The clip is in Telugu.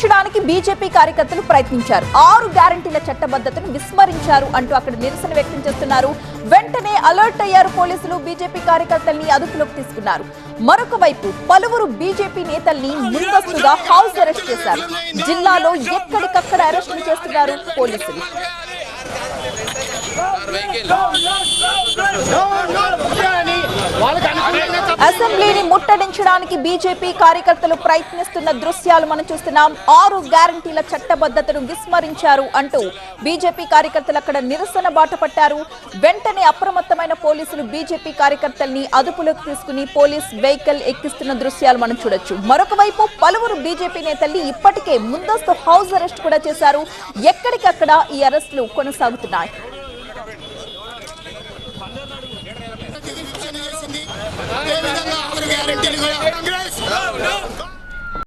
ముట్టడించడానికి బీజేపీ కార్యకర్తలు ప్రయత్నించారు. 6 గ్యారంటీల చట్టబద్ధతను విస్మరించారు అంటూ అక్కడ నిరసన వ్యక్తం చేస్తున్నారు. వెంటనే అలర్ట్ అయ్యారు పోలీసులు. బీజేపీ కార్యకర్తల్ని అదుపులోకి తీసుకున్నారు. మరొక వైపు పలువురు బీజేపీ నేతల్ని ముందస్తుగా హౌస్ అరెస్ట్ చేశారు. జిల్లాలో ఎక్కడికక్కడ అరెస్టులు చేస్తున్నారు పోలీసులు. అసెంబ్లీని ముట్టడించడానికి బీజేపీ కార్యకర్తలు ప్రయత్నిస్తున్న దృశ్యాలు మనం చూస్తున్నాం. 6 గ్యారంటీల చట్టబద్ధతను విస్మరించారు అంటూ బీజేపీ కార్యకర్తలు అక్కడ నిరసన బాట పట్టారు. వెంటనే అప్రమత్తమైన పోలీసులు బీజేపీ కార్యకర్తల్ని అదుపులోకి తీసుకుని పోలీస్ వెహికల్ ఎక్కిస్తున్న దృశ్యాలు మనం చూడొచ్చు. మరొక వైపు పలువురు బీజేపీ నేతల్ని ఇప్పటికే ముందస్తు హౌస్ అరెస్ట్ కూడా చేశారు. ఎక్కడికక్కడ ఈ అరెస్టులు కొనసాగుతున్నాయి. అదే విధంగా 6 గ్యారెంటీలు